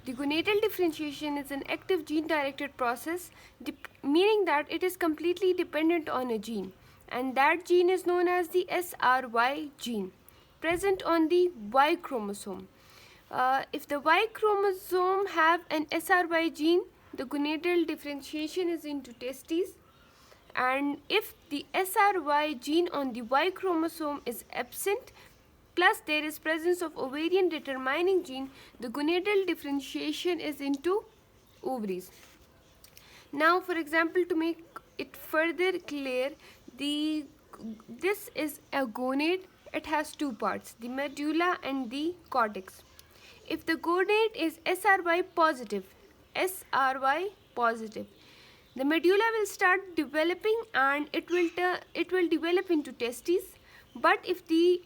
The gonadal differentiation is an active gene-directed process, meaning that it is completely dependent on a gene, and that gene is known as the SRY gene, present on the Y chromosome. If the Y chromosome have an SRY gene, the gonadal differentiation is into testes, and if the SRY gene on the Y chromosome is absent, plus there is presence of ovarian determining gene, the gonadal differentiation is into ovaries. Now, for example, to make it further clear, this is a gonad. It has two parts, the medulla and the cortex. If the gonad is SRY positive, the medulla will start developing and it will develop into testes. But if the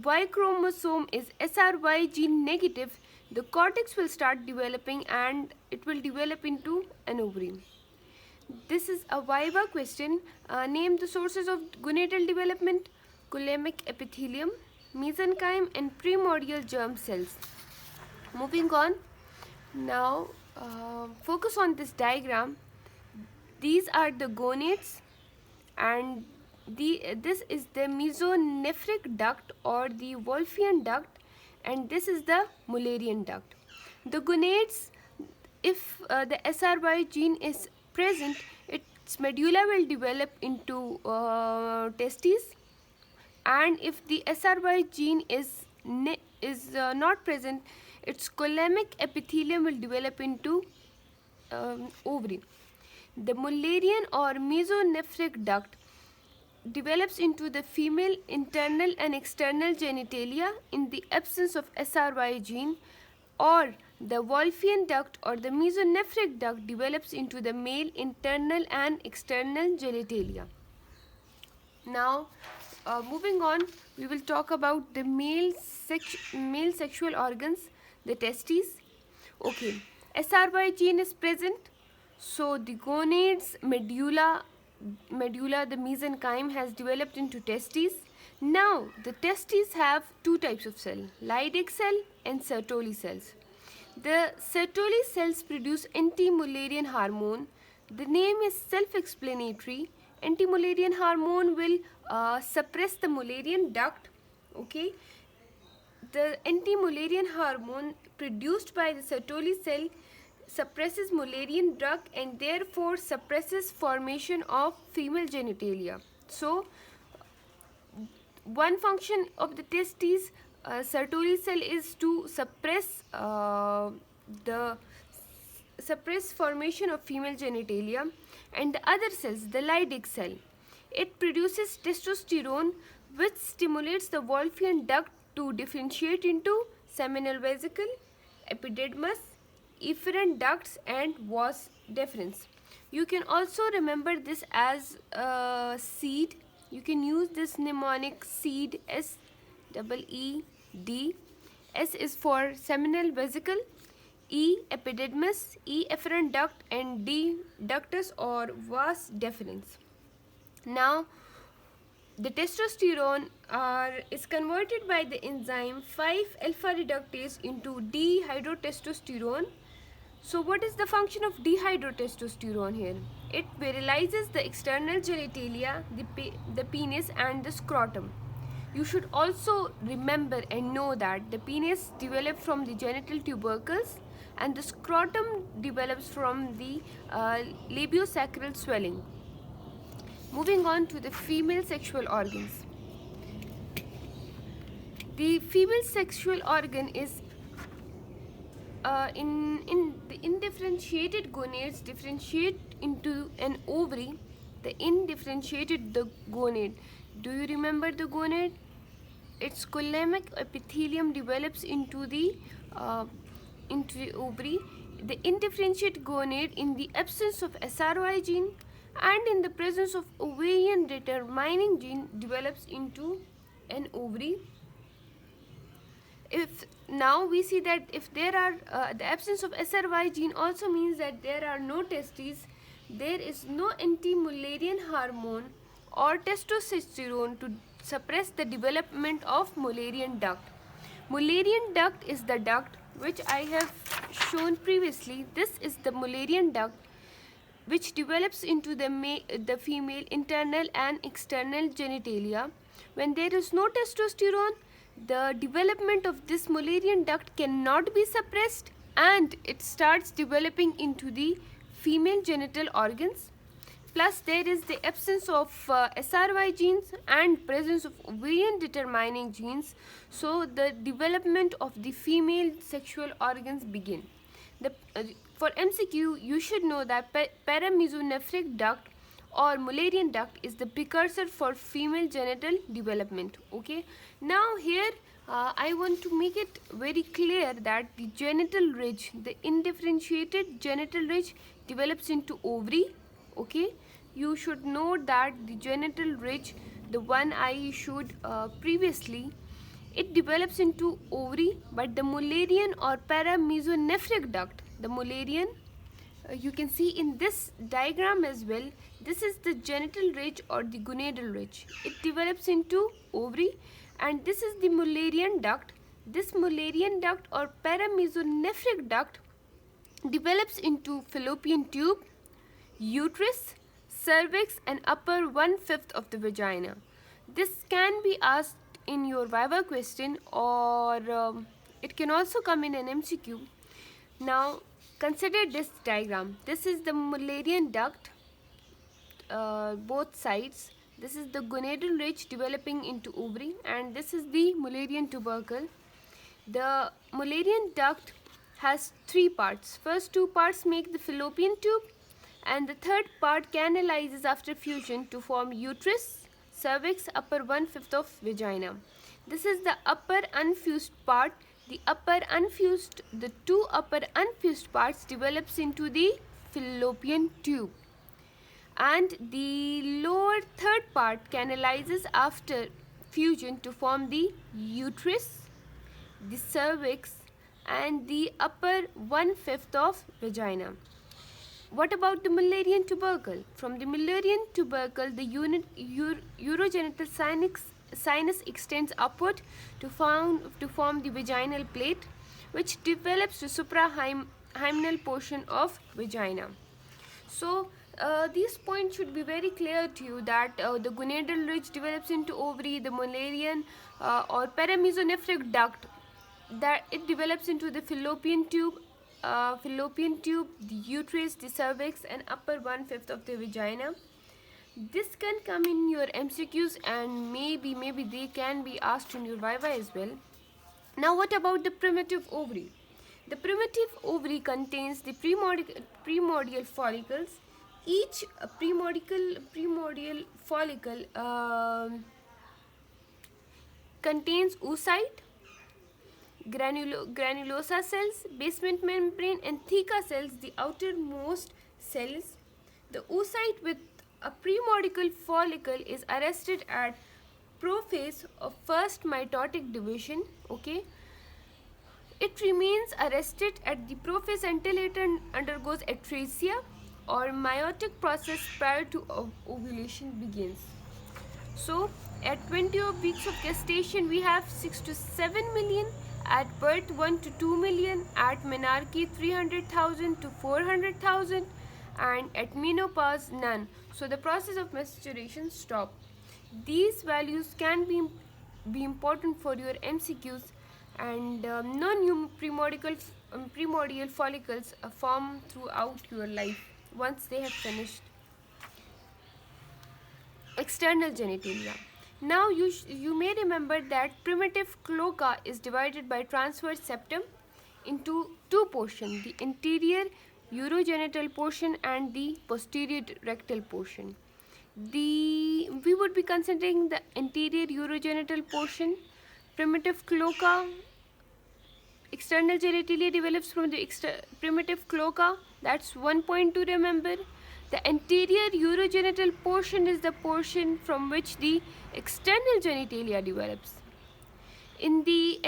Y chromosome is SRY gene negative, the cortex will start developing and it will develop into an ovary. This is a viva question. Name the sources of gonadal development: coulamic epithelium, mesenchyme, and primordial germ cells. Moving on, now focus on this diagram. These are the gonads, and this is the mesonephric duct or the Wolffian duct, and this is the Mullerian duct. The gonads, if the SRY gene is present, its medulla will develop into testes, and if the SRY gene is not present, its coulamic epithelium will develop into ovary. The Mullerian or mesonephric duct develops into the female internal and external genitalia in the absence of SRY gene, or the Wolffian duct or the mesonephric duct develops into the male internal and external genitalia. Now, moving on, we will talk about the male sexual organs, the testes. Okay, SRY gene is present, so the gonads, medulla, the mesenchyme has developed into testes. Now, the testes have two types of cell, Leydig cell and Sertoli cells. The Sertoli cells produce anti-Mullerian hormone. The name is self-explanatory. Anti-Mullerian hormone will suppress the Mullerian duct. Okay, the anti-Mullerian hormone produced by the Sertoli cell suppresses Mullerian duct and therefore suppresses formation of female genitalia. So, one function of the testes Sertoli cell is to suppress formation of female genitalia, and the other cells, the Leydig cell, it produces testosterone, which stimulates the Wolffian duct to differentiate into seminal vesicle, epididymis, efferent ducts, and vas deferens. You can also remember this as seed. You can use this mnemonic seed, SEED. S is for seminal vesicle, E epididymis, E efferent duct, and D ductus or vas deferens. Now, the testosterone is converted by the enzyme 5-alpha reductase into dehydrotestosterone. So what is the function of dehydrotestosterone here? It virilizes the external genitalia, the penis and the scrotum. You should also remember and know that the penis develops from the genital tubercles and the scrotum develops from the labiosacral swelling. Moving on to the female sexual organs. The female sexual organ is in the indifferentiated gonads differentiate into an ovary. The indifferentiated gonad. Do you remember the gonad? Its coulamic epithelium develops into the ovary. The indifferentiated gonad, in the absence of SRY gene and in the presence of ovarian determining gene, develops into an ovary. If now we see that if there are the absence of SRY gene also means that there are no testes, there is no anti-Mullerian hormone or testosterone to suppress the development of Mullerian duct. Mullerian duct is the duct which I have shown previously, this is the Mullerian duct, which develops into the female internal and external genitalia. When there is no testosterone, the development of this Mullerian duct cannot be suppressed and it starts developing into the female genital organs. Plus, there is the absence of SRY genes and presence of ovarian determining genes, so the development of the female sexual organs begin. For MCQ, you should know that paramesonephric duct or Mullerian duct is the precursor for female genital development. Okay. Now here I want to make it very clear that the genital ridge, the indifferentiated genital ridge, develops into ovary. Okay. You should note that the genital ridge, the one I showed previously, it develops into ovary, but the Mullerian or paramesonephric duct, the Mullerian, you can see in this diagram as well, this is the genital ridge or the gonadal ridge. It develops into ovary, and this is the Mullerian duct. This Mullerian duct or paramesonephric duct develops into fallopian tube, uterus, cervix and upper 1/5 of the vagina. This can be asked in your Viva question, or it can also come in an MCQ. Now consider this diagram. This is the Mullerian duct, both sides. This is the gonadal ridge developing into ovary, and this is the Mullerian tubercle. The Mullerian duct has 3 parts. First 2 parts make the fallopian tube, and the third part canalizes after fusion to form uterus, cervix, upper 1/5 of vagina. This is the upper unfused part. The two upper unfused parts develops into the fallopian tube, and the lower third part canalizes after fusion to form the uterus, the cervix and the upper 1/5 of vagina. What about the Mullerian tubercle? From the Mullerian tubercle, the urogenital sinus extends upward to form the vaginal plate, which develops the suprahymenal portion of vagina. So these points should be very clear to you, that the gonadal ridge develops into ovary, the Mullerian or paramesonephric duct, that it develops into the fallopian tube, the uterus, the cervix and upper 1/5 of the vagina. This can come in your MCQs, and maybe they can be asked in your Viva as well. Now what about the primitive ovary? The primitive ovary contains the primordial follicles. Each primordial follicle contains oocyte, granulosa cells, basement membrane and theca cells, the outermost cells. The oocyte with a primordial follicle is arrested at prophase of first mitotic division. Okay, it remains arrested at the prophase until it undergoes atresia or meiotic process prior to ovulation begins. So at 20 weeks of gestation we have 6 to 7 million. At birth 1 to 2 million, at menarche 300,000 to 400,000, and at menopause none. So the process of maturation stops. These values can be important for your MCQs, and primordial follicles form throughout your life once they have finished. External genitalia. Now you may remember that primitive cloaca is divided by transverse septum into 2 portions, the anterior urogenital portion and the posterior rectal portion. We would be considering the anterior urogenital portion. Primitive cloaca, external genitalia develops from the primitive cloaca. That's one point to remember. The anterior urogenital portion is the portion from which the external genitalia develops. In the